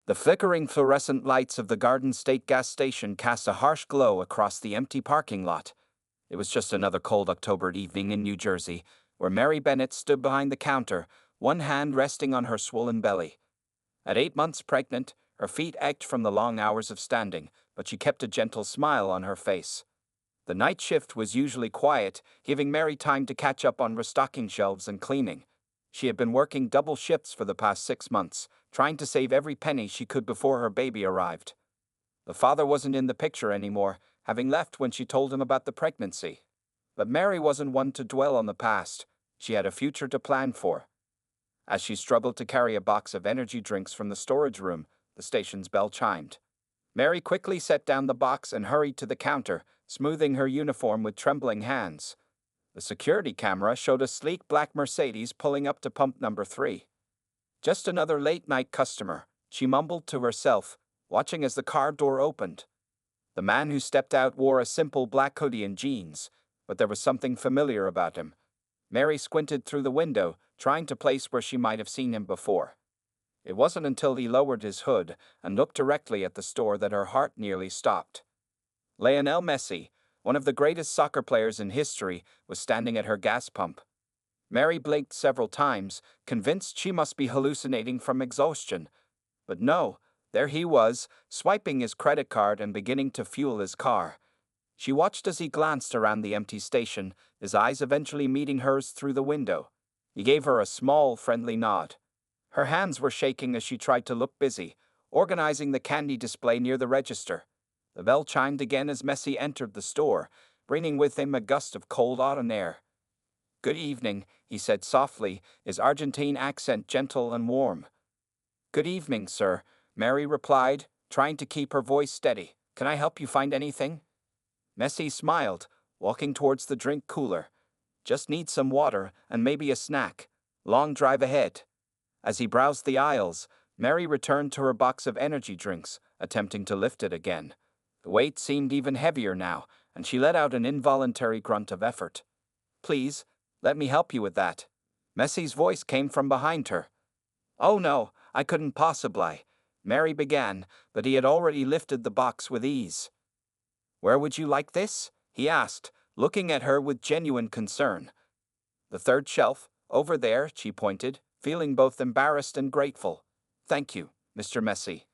The flickering fluorescent lights of the Garden State gas station cast a harsh glow across the empty parking lot. It was just another cold October evening in New Jersey, where Mary Bennett stood behind the counter, one hand resting on her swollen belly. At 8 months pregnant, her feet ached from the long hours of standing, but she kept a gentle smile on her face. The night shift was usually quiet, giving Mary time to catch up on restocking shelves and cleaning. She had been working double shifts for the past 6 months, trying to save every penny she could before her baby arrived. The father wasn't in the picture anymore, having left when she told him about the pregnancy. But Mary wasn't one to dwell on the past. She had a future to plan for. As she struggled to carry a box of energy drinks from the storage room, the station's bell chimed. Mary quickly set down the box and hurried to the counter, smoothing her uniform with trembling hands. The security camera showed a sleek black Mercedes pulling up to pump number 3. Just another late-night customer, she mumbled to herself, watching as the car door opened. The man who stepped out wore a simple black hoodie and jeans, but there was something familiar about him. Mary squinted through the window, trying to place where she might have seen him before. It wasn't until he lowered his hood and looked directly at the store that her heart nearly stopped. Lionel Messi, one of the greatest soccer players in history, was standing at her gas pump. Mary blinked several times, convinced she must be hallucinating from exhaustion. But no, there he was, swiping his credit card and beginning to fuel his car. She watched as he glanced around the empty station, his eyes eventually meeting hers through the window. He gave her a small, friendly nod. Her hands were shaking as she tried to look busy, organizing the candy display near the register. The bell chimed again as Messi entered the store, bringing with him a gust of cold autumn air. "Good evening," he said softly, his Argentine accent gentle and warm. "Good evening, sir," Mary replied, trying to keep her voice steady. "Can I help you find anything?" Messi smiled, walking towards the drink cooler. "Just need some water and maybe a snack. Long drive ahead." As he browsed the aisles, Mary returned to her box of energy drinks, attempting to lift it again. The weight seemed even heavier now, and she let out an involuntary grunt of effort. "Please, let me help you with that." Messi's voice came from behind her. "Oh no, I couldn't possibly," Mary began, but he had already lifted the box with ease. "Where would you like this?" he asked, looking at her with genuine concern. "The third shelf, over there," she pointed, feeling both embarrassed and grateful. "Thank you, Mr. Messi."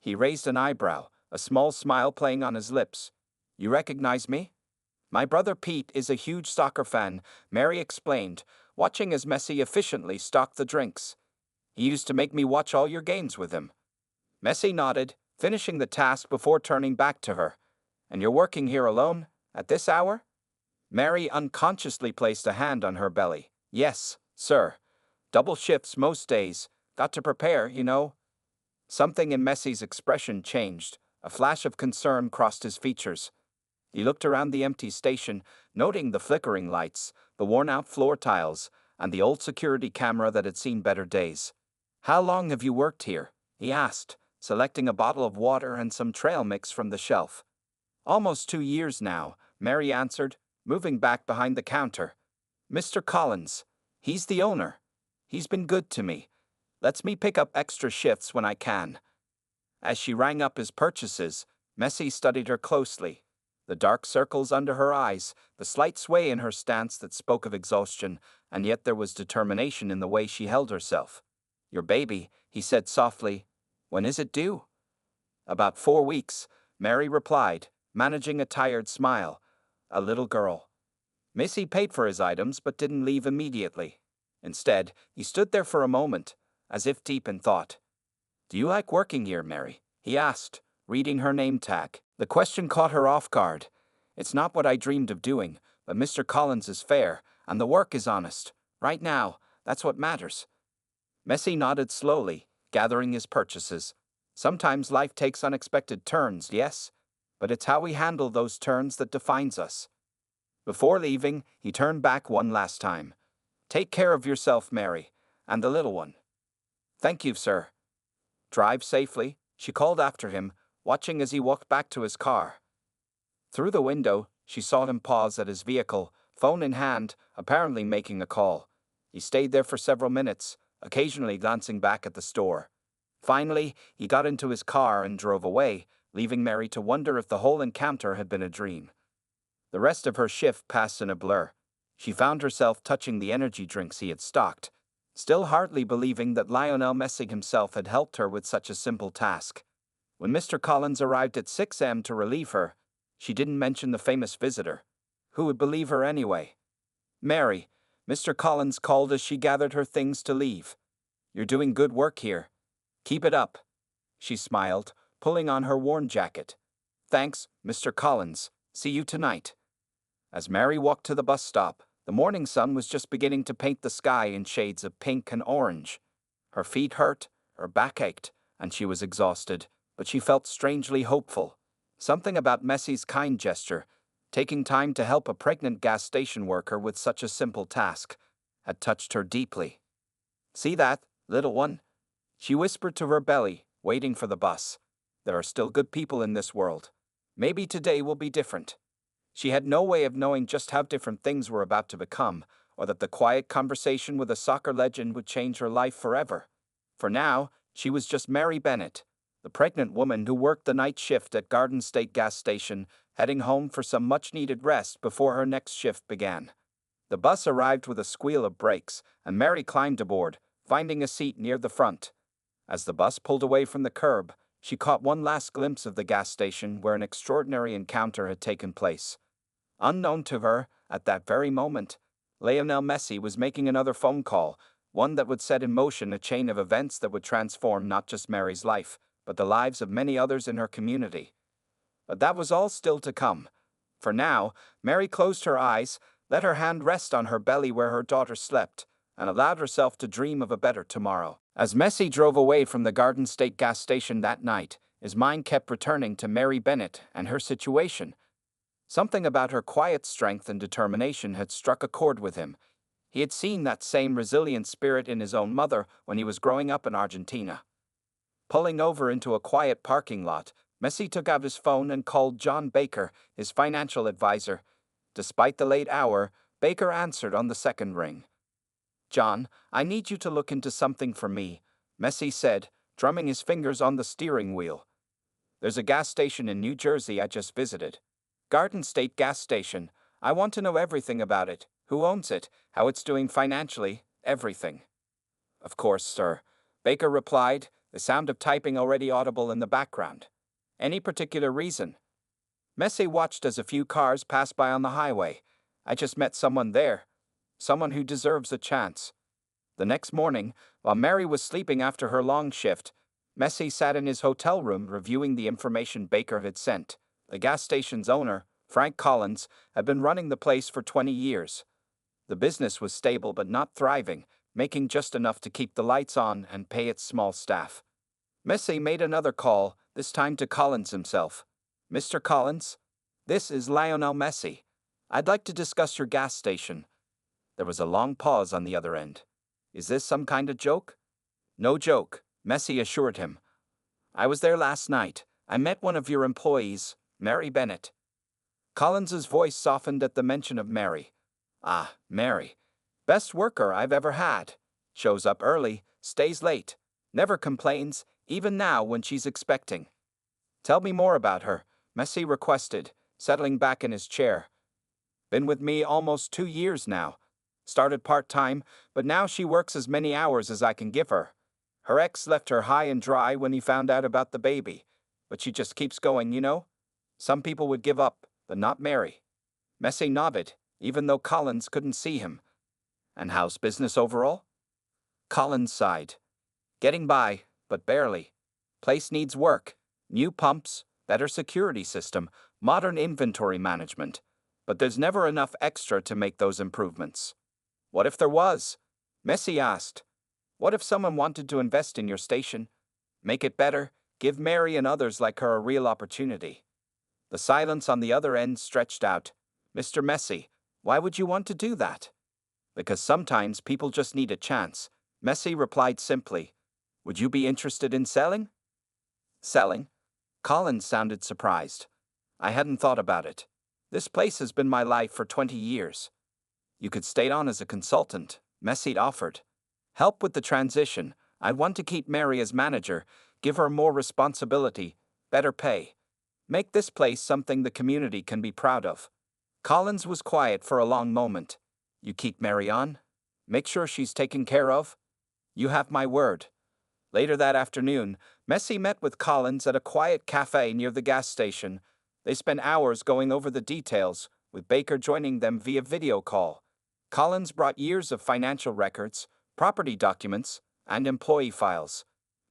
He raised an eyebrow, a small smile playing on his lips. "You recognize me?" "My brother Pete is a huge soccer fan," Mary explained, watching as Messi efficiently stocked the drinks. "He used to make me watch all your games with him." Messi nodded, finishing the task before turning back to her. "And you're working here alone, at this hour?" Mary unconsciously placed a hand on her belly. "Yes, sir. Double shifts most days. Got to prepare, you know." Something in Messi's expression changed. A flash of concern crossed his features. He looked around the empty station, noting the flickering lights, the worn-out floor tiles, and the old security camera that had seen better days. "How long have you worked here?" he asked, selecting a bottle of water and some trail mix from the shelf. "Almost 2 years now," Mary answered, moving back behind the counter. "Mr. Collins, he's the owner. He's been good to me. Lets me pick up extra shifts when I can." As she rang up his purchases, Messi studied her closely. The dark circles under her eyes, the slight sway in her stance that spoke of exhaustion, and yet there was determination in the way she held herself. "Your baby," he said softly. "When is it due?" "About 4 weeks," Mary replied, managing a tired smile. "A little girl." Messi paid for his items but didn't leave immediately. Instead, he stood there for a moment, as if deep in thought. "Do you like working here, Mary?" he asked, reading her name tag. The question caught her off guard. "It's not what I dreamed of doing, but Mr. Collins is fair, and the work is honest. Right now, that's what matters." Messi nodded slowly, gathering his purchases. "Sometimes life takes unexpected turns, yes? But it's how we handle those turns that defines us." Before leaving, he turned back one last time. "Take care of yourself, Mary, and the little one." "Thank you, sir." "Drive safely," she called after him, watching as he walked back to his car. Through the window, she saw him pause at his vehicle, phone in hand, apparently making a call. He stayed there for several minutes, occasionally glancing back at the store. Finally, he got into his car and drove away, leaving Mary to wonder if the whole encounter had been a dream. The rest of her shift passed in a blur. She found herself touching the energy drinks he had stocked, still hardly believing that Lionel Messi himself had helped her with such a simple task. When Mr. Collins arrived at 6 a.m. to relieve her, she didn't mention the famous visitor. Who would believe her anyway? "Mary," Mr. Collins called as she gathered her things to leave. "You're doing good work here. Keep it up." She smiled, pulling on her worn jacket. "Thanks, Mr. Collins. See you tonight." As Mary walked to the bus stop, the morning sun was just beginning to paint the sky in shades of pink and orange. Her feet hurt, her back ached, and she was exhausted, but she felt strangely hopeful. Something about Messi's kind gesture, taking time to help a pregnant gas station worker with such a simple task, had touched her deeply. "See that, little one?" She whispered to her belly, waiting for the bus. "There are still good people in this world. Maybe today will be different." She had no way of knowing just how different things were about to become, or that the quiet conversation with a soccer legend would change her life forever. For now, she was just Mary Bennett, the pregnant woman who worked the night shift at Garden State Gas Station, heading home for some much-needed rest before her next shift began. The bus arrived with a squeal of brakes, and Mary climbed aboard, finding a seat near the front. As the bus pulled away from the curb, she caught one last glimpse of the gas station where an extraordinary encounter had taken place. Unknown to her, at that very moment, Lionel Messi was making another phone call, one that would set in motion a chain of events that would transform not just Mary's life, but the lives of many others in her community. But that was all still to come. For now, Mary closed her eyes, let her hand rest on her belly where her daughter slept, and allowed herself to dream of a better tomorrow. As Messi drove away from the Garden State gas station that night, his mind kept returning to Mary Bennett and her situation. Something about her quiet strength and determination had struck a chord with him. He had seen that same resilient spirit in his own mother when he was growing up in Argentina. Pulling over into a quiet parking lot, Messi took out his phone and called John Baker, his financial advisor. Despite the late hour, Baker answered on the second ring. "John, I need you to look into something for me," Messi said, drumming his fingers on the steering wheel. "There's a gas station in New Jersey I just visited. Garden State Gas Station. I want to know everything about it, who owns it, how it's doing financially, everything." "Of course, sir," Baker replied, the sound of typing already audible in the background. "Any particular reason?" Messi watched as a few cars passed by on the highway. "I just met someone there. Someone who deserves a chance." The next morning, while Mary was sleeping after her long shift, Messi sat in his hotel room reviewing the information Baker had sent. The gas station's owner, Frank Collins, had been running the place for 20 years. The business was stable but not thriving, making just enough to keep the lights on and pay its small staff. Messi made another call, this time to Collins himself. "Mr. Collins, this is Lionel Messi. I'd like to discuss your gas station." There was a long pause on the other end. "Is this some kind of joke?" "No joke," Messi assured him. "I was there last night. I met one of your employees, Mary Bennett." Collins's voice softened at the mention of Mary. "Ah, Mary. Best worker I've ever had. Shows up early, stays late, never complains, even now when she's expecting." "Tell me more about her," Messi requested, settling back in his chair. "Been with me almost 2 years now. Started part-time, but now she works as many hours as I can give her. Her ex left her high and dry when he found out about the baby, but she just keeps going, you know? Some people would give up, but not Mary." Messi nodded, even though Collins couldn't see him. "And how's business overall?" Collins sighed. "Getting by, but barely. Place needs work. New pumps, better security system, modern inventory management. But there's never enough extra to make those improvements." "What if there was?" Messi asked. "What if someone wanted to invest in your station? Make it better, give Mary and others like her a real opportunity." The silence on the other end stretched out. "Mr. Messi, why would you want to do that?" "Because sometimes people just need a chance," Messi replied simply. "Would you be interested in selling?" "Selling?" Collins sounded surprised. "I hadn't thought about it. This place has been my life for 20 years. "You could stay on as a consultant," Messi offered. "Help with the transition. I want to keep Mary as manager, give her more responsibility, better pay. Make this place something the community can be proud of. Collins was quiet for a long moment. You keep Mary on? Make sure she's taken care of? You have my word. Later that afternoon, Messi met with Collins at a quiet cafe near the gas station. They spent hours going over the details, with Baker joining them via video call. Collins brought years of financial records, property documents, and employee files.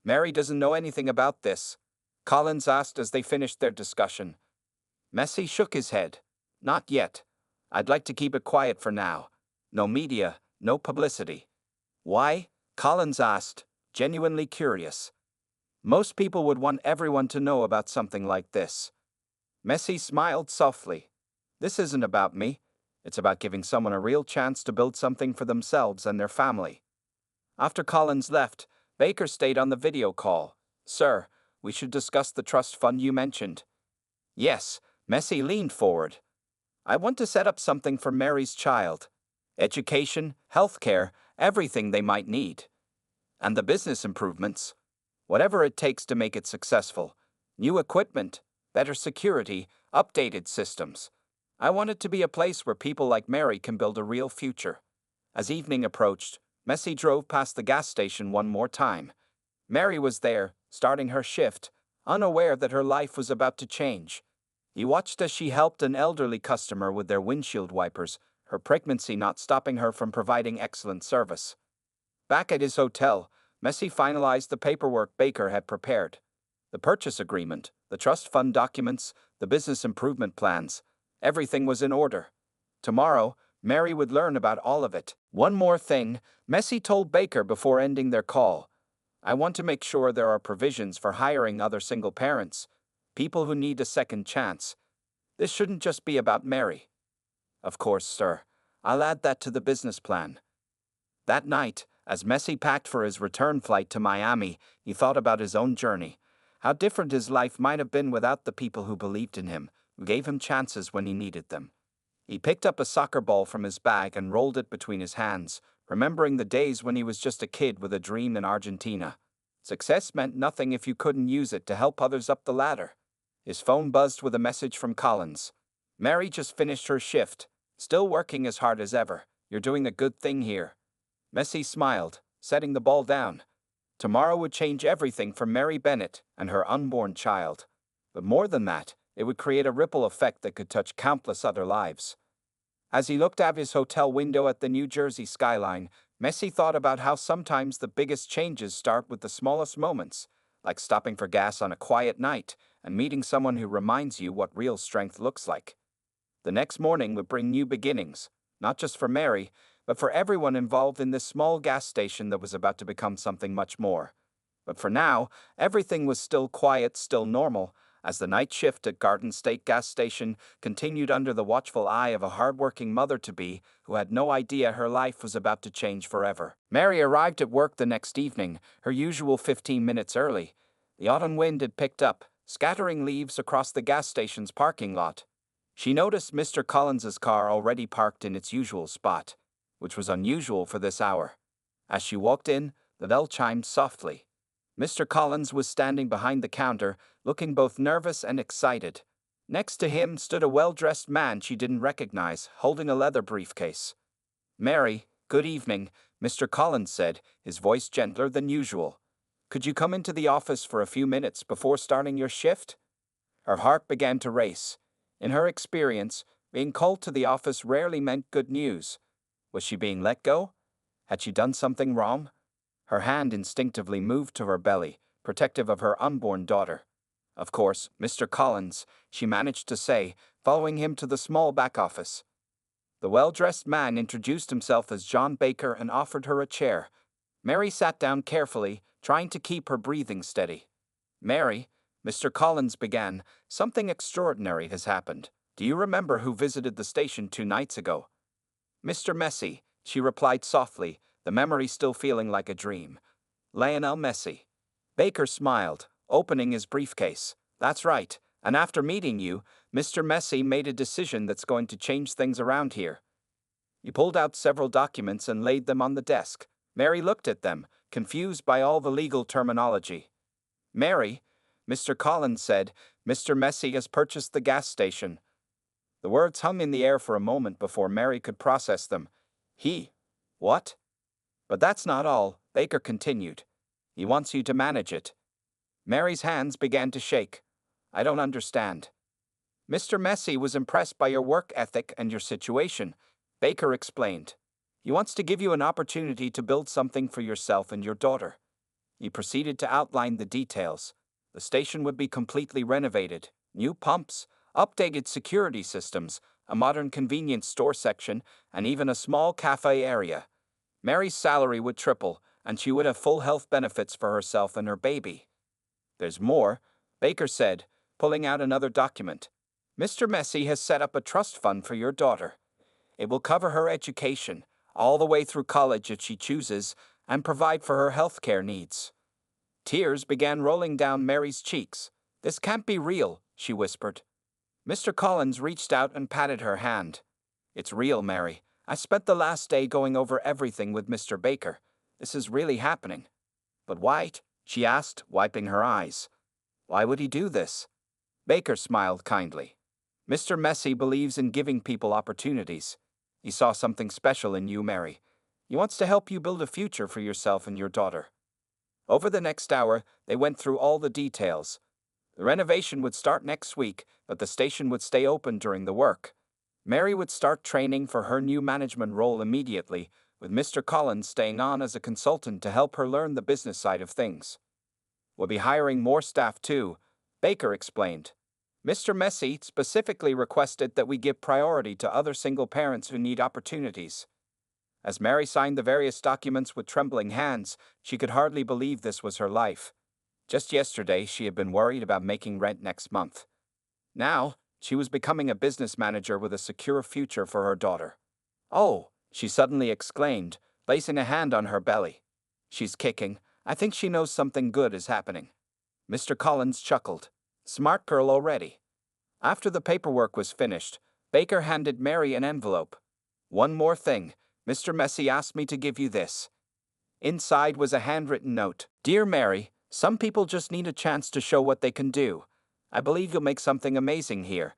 Mary doesn't know anything about this, Collins asked as they finished their discussion. Messi shook his head. Not yet. I'd like to keep it quiet for now. No media, no publicity. Why? Collins asked, genuinely curious. Most people would want everyone to know about something like this. Messi smiled softly. This isn't about me. It's about giving someone a real chance to build something for themselves and their family. After Collins left, Baker stayed on the video call. Sir, we should discuss the trust fund you mentioned. Yes, Messi leaned forward. I want to set up something for Mary's child. Education, healthcare, everything they might need. And the business improvements. Whatever it takes to make it successful. New equipment, better security, updated systems. I want it to be a place where people like Mary can build a real future. As evening approached, Messi drove past the gas station one more time. Mary was there, starting her shift, unaware that her life was about to change. He watched as she helped an elderly customer with their windshield wipers, her pregnancy not stopping her from providing excellent service. Back at his hotel, Messi finalized the paperwork Baker had prepared. The purchase agreement, the trust fund documents, the business improvement plans. Everything was in order. Tomorrow, Mary would learn about all of it. One more thing, Messi told Baker before ending their call. I want to make sure there are provisions for hiring other single parents, people who need a second chance. This shouldn't just be about Mary. Of course, sir. I'll add that to the business plan. That night, as Messi packed for his return flight to Miami, he thought about his own journey. How different his life might have been without the people who believed in him, who gave him chances when he needed them. He picked up a soccer ball from his bag and rolled it between his hands, remembering the days when he was just a kid with a dream in Argentina. Success meant nothing if you couldn't use it to help others up the ladder. His phone buzzed with a message from Collins. Mary just finished her shift, still working as hard as ever. You're doing a good thing here. Messi smiled, setting the ball down. Tomorrow would change everything for Mary Bennett and her unborn child. But more than that, it would create a ripple effect that could touch countless other lives. As he looked out his hotel window at the New Jersey skyline, Messi thought about how sometimes the biggest changes start with the smallest moments, like stopping for gas on a quiet night and meeting someone who reminds you what real strength looks like. The next morning would bring new beginnings, not just for Mary, but for everyone involved in this small gas station that was about to become something much more. But for now, everything was still quiet, still normal, as the night shift at Garden State Gas Station continued under the watchful eye of a hardworking mother-to-be who had no idea her life was about to change forever. Mary arrived at work the next evening, her usual 15 minutes early. The autumn wind had picked up, scattering leaves across the gas station's parking lot. She noticed Mr. Collins's car already parked in its usual spot, which was unusual for this hour. As she walked in, the bell chimed softly. Mr. Collins was standing behind the counter, looking both nervous and excited. Next to him stood a well-dressed man she didn't recognize, holding a leather briefcase. Mary, good evening, Mr. Collins said, his voice gentler than usual. Could you come into the office for a few minutes before starting your shift? Her heart began to race. In her experience, being called to the office rarely meant good news. Was she being let go? Had she done something wrong? Her hand instinctively moved to her belly, protective of her unborn daughter. Of course, Mr. Collins, she managed to say, following him to the small back office. The well-dressed man introduced himself as John Baker and offered her a chair. Mary sat down carefully, trying to keep her breathing steady. Mary, Mr. Collins began, something extraordinary has happened. Do you remember who visited the station 2 nights ago? Mr. Messi, she replied softly, the memory still feeling like a dream. Lionel Messi. Baker smiled, opening his briefcase. That's right, and after meeting you, Mr. Messi made a decision that's going to change things around here. He pulled out several documents and laid them on the desk. Mary looked at them, confused by all the legal terminology. Mary, Mr. Collins said, Mr. Messi has purchased the gas station. The words hung in the air for a moment before Mary could process them. He? What? But that's not all, Baker continued. He wants you to manage it. Mary's hands began to shake. I don't understand. Mr. Messi was impressed by your work ethic and your situation, Baker explained. He wants to give you an opportunity to build something for yourself and your daughter. He proceeded to outline the details. The station would be completely renovated, new pumps, updated security systems, a modern convenience store section, and even a small cafe area. Mary's salary would triple, and she would have full health benefits for herself and her baby. There's more, Baker said, pulling out another document. Mr. Messi has set up a trust fund for your daughter. It will cover her education, all the way through college if she chooses, and provide for her health care needs. Tears began rolling down Mary's cheeks. This can't be real, she whispered. Mr. Collins reached out and patted her hand. It's real, Mary. I spent the last day going over everything with Mr. Baker. This is really happening. But why? She asked, wiping her eyes. Why would he do this? Baker smiled kindly. Mr. Messi believes in giving people opportunities. He saw something special in you, Mary. He wants to help you build a future for yourself and your daughter. Over the next hour, they went through all the details. The renovation would start next week, but the station would stay open during the work. Mary would start training for her new management role immediately, with Mr. Collins staying on as a consultant to help her learn the business side of things. We'll be hiring more staff too, Baker explained. Mr. Messi specifically requested that we give priority to other single parents who need opportunities. As Mary signed the various documents with trembling hands, she could hardly believe this was her life. Just yesterday, she had been worried about making rent next month. Now, she was becoming a business manager with a secure future for her daughter. Oh, she suddenly exclaimed, placing a hand on her belly. She's kicking. I think she knows something good is happening. Mr. Collins chuckled. Smart girl already. After the paperwork was finished, Baker handed Mary an envelope. One more thing. Mr. Messi asked me to give you this. Inside was a handwritten note. Dear Mary, some people just need a chance to show what they can do. I believe you'll make something amazing here.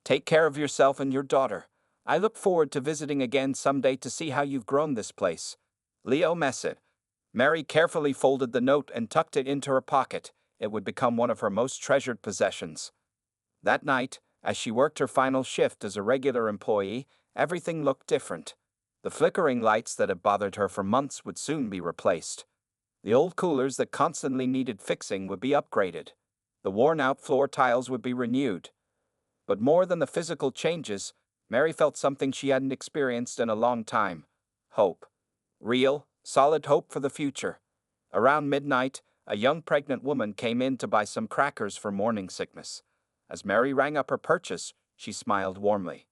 Take care of yourself and your daughter. I look forward to visiting again someday to see how you've grown this place. Leo Messi. Mary carefully folded the note and tucked it into her pocket. It would become one of her most treasured possessions. That night, as she worked her final shift as a regular employee, everything looked different. The flickering lights that had bothered her for months would soon be replaced. The old coolers that constantly needed fixing would be upgraded. The worn-out floor tiles would be renewed. But more than the physical changes, Mary felt something she hadn't experienced in a long time. Hope. Real, solid hope for the future. Around midnight, a young pregnant woman came in to buy some crackers for morning sickness. As Mary rang up her purchase, she smiled warmly.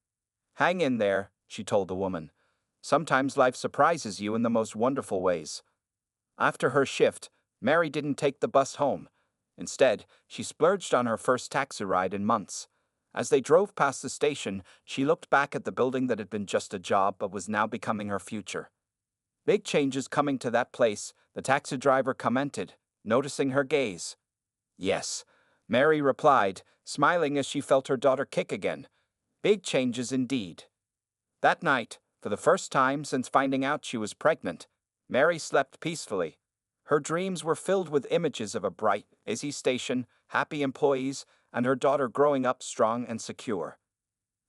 Hang in there, she told the woman. Sometimes life surprises you in the most wonderful ways. After her shift, Mary didn't take the bus home. Instead, she splurged on her first taxi ride in months. As they drove past the station, she looked back at the building that had been just a job but was now becoming her future. Big changes coming to that place, the taxi driver commented, noticing her gaze. Yes, Mary replied, smiling as she felt her daughter kick again. Big changes indeed. That night, for the first time since finding out she was pregnant, Mary slept peacefully. Her dreams were filled with images of a bright, busy station, happy employees, and her daughter growing up strong and secure.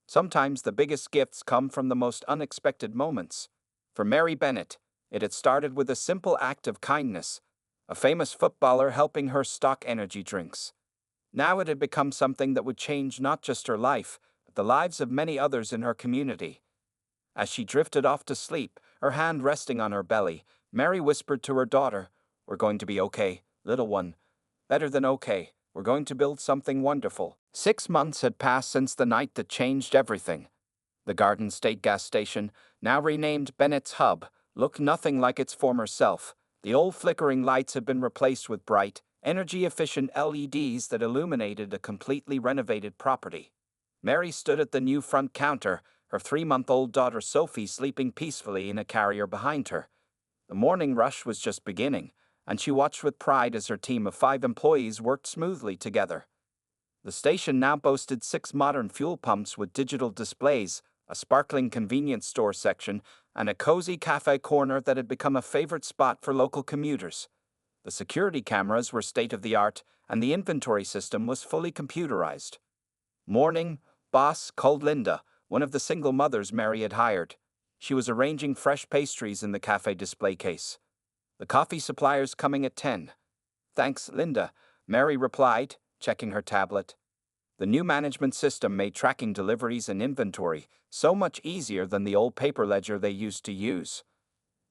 Sometimes the biggest gifts come from the most unexpected moments. For Mary Bennett, it had started with a simple act of kindness, a famous footballer helping her stock energy drinks. Now it had become something that would change not just her life, but the lives of many others in her community. As she drifted off to sleep, her hand resting on her belly, Mary whispered to her daughter, We're going to be okay, little one. Better than okay. We're going to build something wonderful. 6 months had passed since the night that changed everything. The Garden State gas station, now renamed Bennett's Hub, looked nothing like its former self. The old flickering lights had been replaced with bright, energy-efficient LEDs that illuminated a completely renovated property. Mary stood at the new front counter, her 3-month-old daughter Sophie sleeping peacefully in a carrier behind her. The morning rush was just beginning, and she watched with pride as her team of 5 employees worked smoothly together. The station now boasted 6 modern fuel pumps with digital displays, a sparkling convenience store section, and a cozy cafe corner that had become a favorite spot for local commuters. The security cameras were state-of-the-art, and the inventory system was fully computerized. Morning, boss called Linda, one of the single mothers Mary had hired. She was arranging fresh pastries in the cafe display case. The coffee supplier's coming at 10. Thanks, Linda, Mary replied, checking her tablet. The new management system made tracking deliveries and inventory so much easier than the old paper ledger they used to use.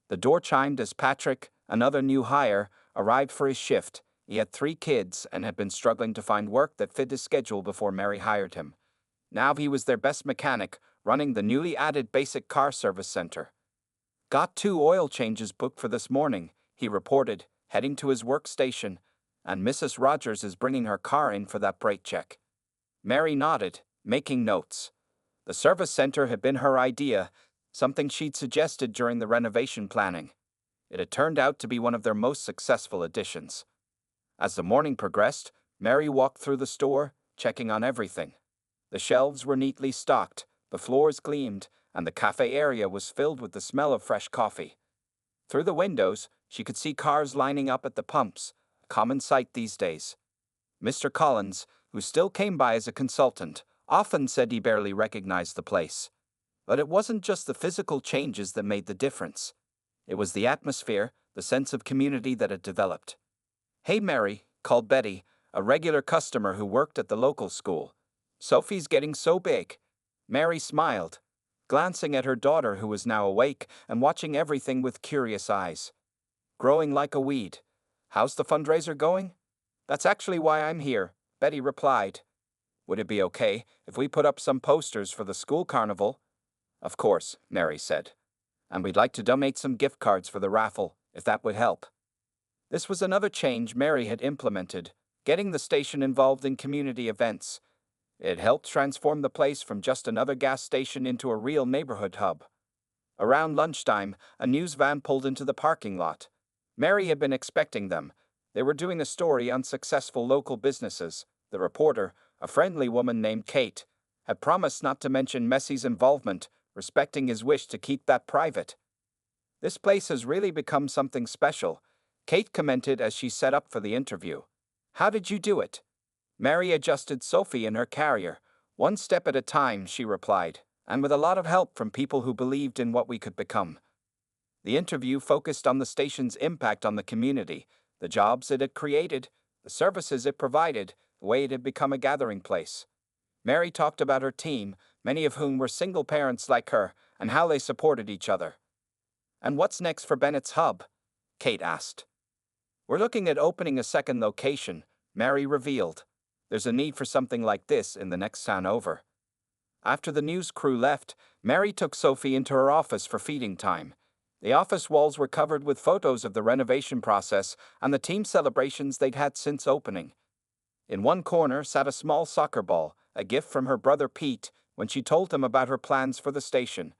The door chimed as Patrick, another new hire, arrived for his shift. He had 3 kids and had been struggling to find work that fit his schedule before Mary hired him. Now he was their best mechanic, running the newly added basic car service center. Got 2 oil changes booked for this morning, he reported, heading to his workstation, and Mrs. Rogers is bringing her car in for that brake check. Mary nodded, making notes. The service center had been her idea, something she'd suggested during the renovation planning. It had turned out to be one of their most successful additions. As the morning progressed, Mary walked through the store, checking on everything. The shelves were neatly stocked, the floors gleamed, and the cafe area was filled with the smell of fresh coffee. Through the windows, she could see cars lining up at the pumps, a common sight these days. Mr. Collins, who still came by as a consultant, often said he barely recognized the place. But it wasn't just the physical changes that made the difference. It was the atmosphere, the sense of community that had developed. "Hey, Mary," called Betty, a regular customer who worked at the local school. "Sophie's getting so big." Mary smiled, glancing at her daughter who was now awake and watching everything with curious eyes. "Growing like a weed. How's the fundraiser going?" "That's actually why I'm here," Betty replied. "Would it be okay if we put up some posters for the school carnival?" "Of course," Mary said. "And we'd like to donate some gift cards for the raffle, if that would help." This was another change Mary had implemented, getting the station involved in community events. It helped transform the place from just another gas station into a real neighborhood hub. Around lunchtime, a news van pulled into the parking lot. Mary had been expecting them. They were doing a story on successful local businesses. The reporter, a friendly woman named Kate, had promised not to mention Messi's involvement, respecting his wish to keep that private. "This place has really become something special," Kate commented as she set up for the interview. "How did you do it?" Mary adjusted Sophie in her carrier. "One step at a time," she replied, "and with a lot of help from people who believed in what we could become." The interview focused on the station's impact on the community, the jobs it had created, the services it provided, the way it had become a gathering place. Mary talked about her team, many of whom were single parents like her, and how they supported each other. "And what's next for Bennett's Hub?" Kate asked. "We're looking at opening a second location," Mary revealed. "There's a need for something like this in the next town over." After the news crew left, Mary took Sophie into her office for feeding time. The office walls were covered with photos of the renovation process and the team celebrations they'd had since opening. In one corner sat a small soccer ball, a gift from her brother Pete when she told him about her plans for the station.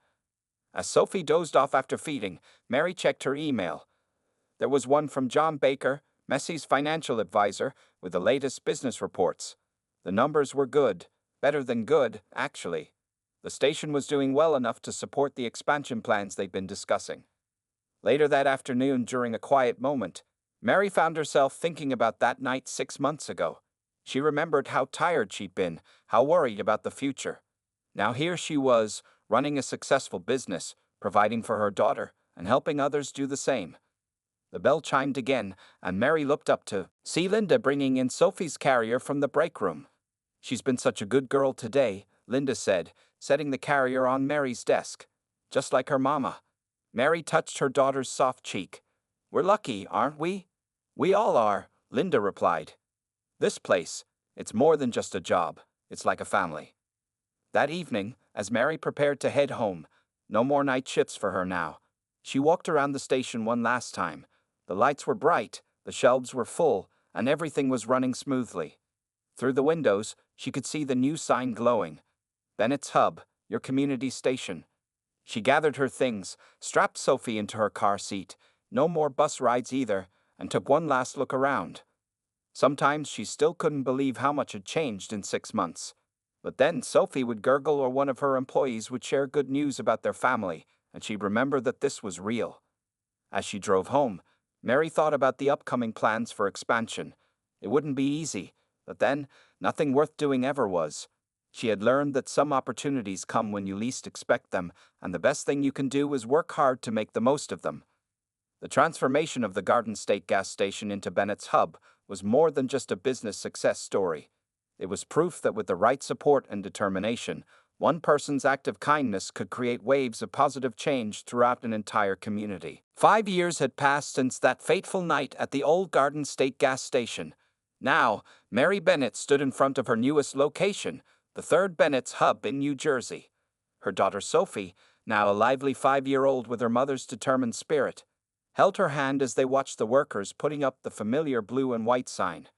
As Sophie dozed off after feeding, Mary checked her email. There was one from John Baker, Messi's financial advisor, with the latest business reports. The numbers were good, better than good, actually. The station was doing well enough to support the expansion plans they'd been discussing. Later that afternoon, during a quiet moment, Mary found herself thinking about that night 6 months ago. She remembered how tired she'd been, how worried about the future. Now here she was, running a successful business, providing for her daughter, and helping others do the same. The bell chimed again, and Mary looked up to see Linda bringing in Sophie's carrier from the break room. "She's been such a good girl today," Linda said, setting the carrier on Mary's desk. "Just like her mama." Mary touched her daughter's soft cheek. "We're lucky, aren't we?" "We all are," Linda replied. "This place, it's more than just a job. It's like a family." That evening, as Mary prepared to head home, no more night shifts for her now, she walked around the station one last time. The lights were bright, the shelves were full, and everything was running smoothly. Through the windows, she could see the new sign glowing. "Bennett's Hub, your community station." She gathered her things, strapped Sophie into her car seat, no more bus rides either, and took one last look around. Sometimes she still couldn't believe how much had changed in 6 months. But then Sophie would gurgle or one of her employees would share good news about their family, and she'd remember that this was real. As she drove home, Mary thought about the upcoming plans for expansion. It wouldn't be easy, but then, nothing worth doing ever was. She had learned that some opportunities come when you least expect them, and the best thing you can do is work hard to make the most of them. The transformation of the Garden State gas station into Bennett's hub was more than just a business success story. It was proof that with the right support and determination, one person's act of kindness could create waves of positive change throughout an entire community. 5 years had passed since that fateful night at the old Garden State gas station. Now, Mary Bennett stood in front of her newest location, the third Bennett's hub in New Jersey. Her daughter Sophie, now a lively 5-year-old with her mother's determined spirit, held her hand as they watched the workers putting up the familiar blue and white sign.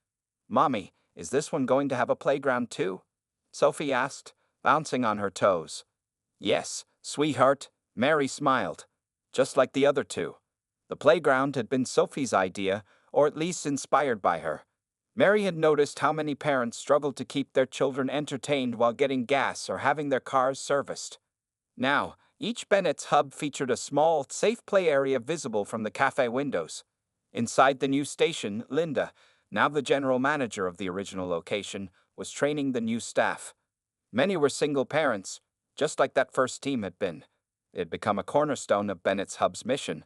"Mommy, is this one going to have a playground too?" Sophie asked, bouncing on her toes. "Yes, sweetheart," Mary smiled. Just like the other two. The playground had been Sophie's idea, or at least inspired by her. Mary had noticed how many parents struggled to keep their children entertained while getting gas or having their cars serviced. Now, each Bennett's hub featured a small, safe play area visible from the cafe windows. Inside the new station, Linda, now the general manager of the original location, was training the new staff. Many were single parents, just like that first team had been. It had become a cornerstone of Bennett's hub's mission,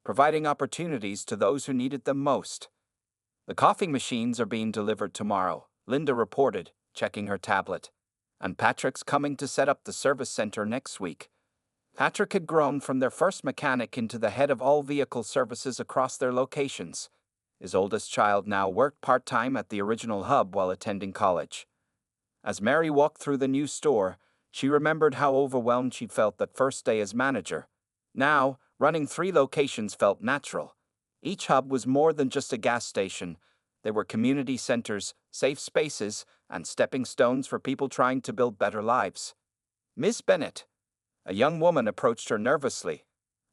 providing opportunities to those who needed them most. "The coffee machines are being delivered tomorrow," Linda reported, checking her tablet. "And Patrick's coming to set up the service center next week." Patrick had grown from their first mechanic into the head of all vehicle services across their locations. His oldest child now worked part-time at the original hub while attending college. As Mary walked through the new store, she remembered how overwhelmed she'd felt that first day as manager. Now, running 3 locations felt natural. Each hub was more than just a gas station. They were community centers, safe spaces, and stepping stones for people trying to build better lives. "Miss Bennett," a young woman approached her nervously.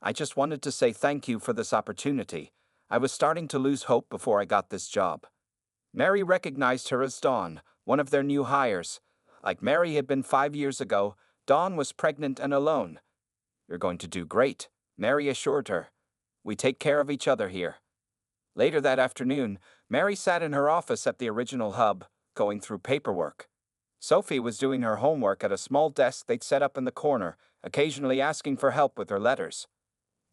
"I just wanted to say thank you for this opportunity. I was starting to lose hope before I got this job." Mary recognized her as Dawn, one of their new hires. Like Mary had been 5 years ago, Dawn was pregnant and alone. "You're going to do great," Mary assured her. "We take care of each other here." Later that afternoon, Mary sat in her office at the original hub, going through paperwork. Sophie was doing her homework at a small desk they'd set up in the corner, occasionally asking for help with her letters.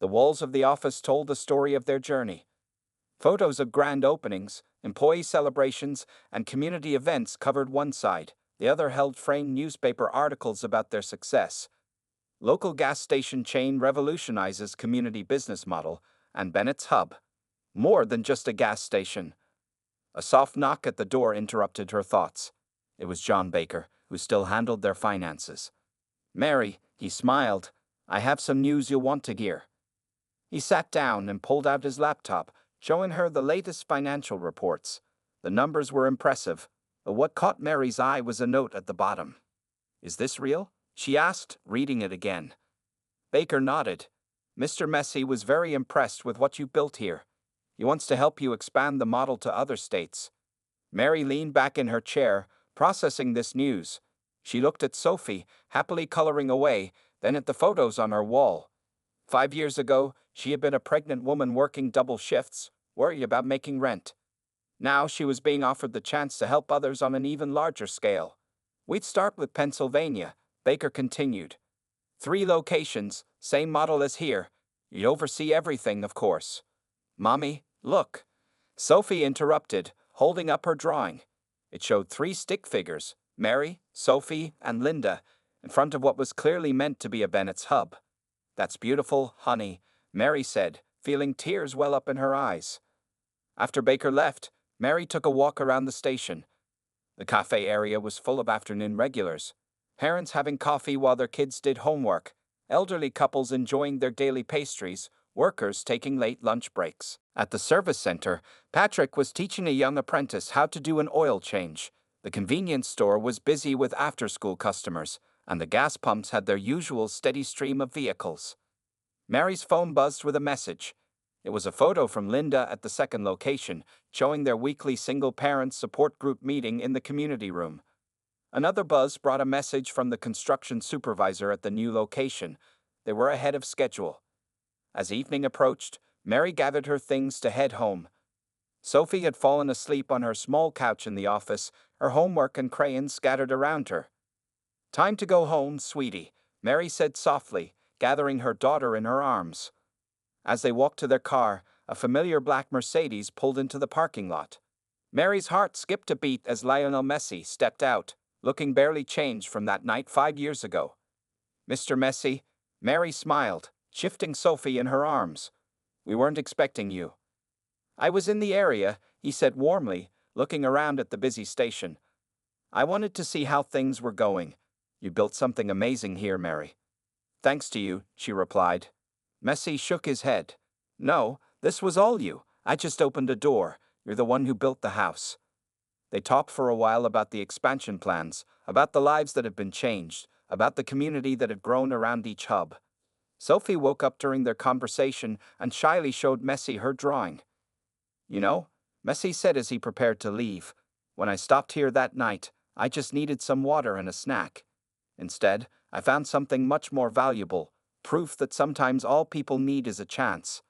The walls of the office told the story of their journey. Photos of grand openings, employee celebrations, and community events covered one side. The other held framed newspaper articles about their success. Local gas station chain revolutionizes community business model, and Bennett's hub. More than just a gas station. A soft knock at the door interrupted her thoughts. It was John Baker, who still handled their finances. "Mary," he smiled, "I have some news you'll want to hear." He sat down and pulled out his laptop, showing her the latest financial reports. The numbers were impressive, but what caught Mary's eye was a note at the bottom. "Is this real?" she asked, reading it again. Baker nodded. "Mr. Messi was very impressed with what you built here. He wants to help you expand the model to other states." Mary leaned back in her chair, processing this news. She looked at Sophie, happily coloring away, then at the photos on her wall. 5 years ago, she had been a pregnant woman working double shifts, worried about making rent. Now she was being offered the chance to help others on an even larger scale. "We'd start with Pennsylvania," Baker continued. 3 locations, same model as here. You'd oversee everything, of course. "Mommy, look." Sophie interrupted, holding up her drawing. It showed 3 stick figures, Mary, Sophie, and Linda, in front of what was clearly meant to be a Bennett's hub. "That's beautiful, honey," Mary said, feeling tears well up in her eyes. After Baker left, Mary took a walk around the station. The cafe area was full of afternoon regulars. Parents having coffee while their kids did homework, elderly couples enjoying their daily pastries, workers taking late lunch breaks. At the service center, Patrick was teaching a young apprentice how to do an oil change. The convenience store was busy with after-school customers, and the gas pumps had their usual steady stream of vehicles. Mary's phone buzzed with a message. It was a photo from Linda at the second location, showing their weekly single-parent support group meeting in the community room. Another buzz brought a message from the construction supervisor at the new location. They were ahead of schedule. As evening approached, Mary gathered her things to head home. Sophie had fallen asleep on her small couch in the office, her homework and crayons scattered around her. "Time to go home, sweetie," Mary said softly, gathering her daughter in her arms. As they walked to their car, a familiar black Mercedes pulled into the parking lot. Mary's heart skipped a beat as Lionel Messi stepped out, looking barely changed from that night 5 years ago. "Mr. Messi," Mary smiled, shifting Sophie in her arms. "We weren't expecting you." "I was in the area," he said warmly, looking around at the busy station. "I wanted to see how things were going. You built something amazing here, Mary." "Thanks to you," she replied. Messi shook his head. "No, this was all you. I just opened a door. You're the one who built the house." They talked for a while about the expansion plans, about the lives that had been changed, about the community that had grown around each hub. Sophie woke up during their conversation and shyly showed Messi her drawing. "You know," Messi said as he prepared to leave, "when I stopped here that night, I just needed some water and a snack. Instead, I found something much more valuable, proof that sometimes all people need is a chance."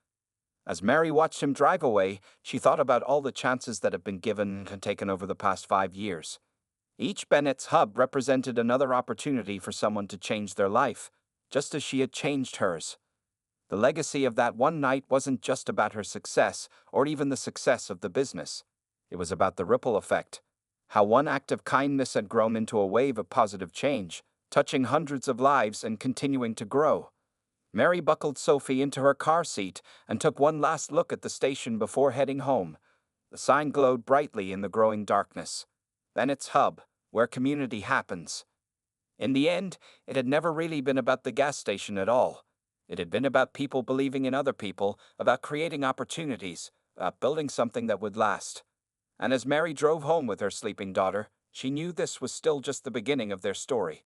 As Mary watched him drive away, she thought about all the chances that have been given and taken over the past 5 years. Each Bennett's hub represented another opportunity for someone to change their life, just as she had changed hers. The legacy of that one night wasn't just about her success, or even the success of the business. It was about the ripple effect, how one act of kindness had grown into a wave of positive change, touching hundreds of lives and continuing to grow. Mary buckled Sophie into her car seat and took one last look at the station before heading home. The sign glowed brightly in the growing darkness. Bennett's Hub, where community happens. In the end, it had never really been about the gas station at all. It had been about people believing in other people, about creating opportunities, about building something that would last. And as Mary drove home with her sleeping daughter, she knew this was still just the beginning of their story.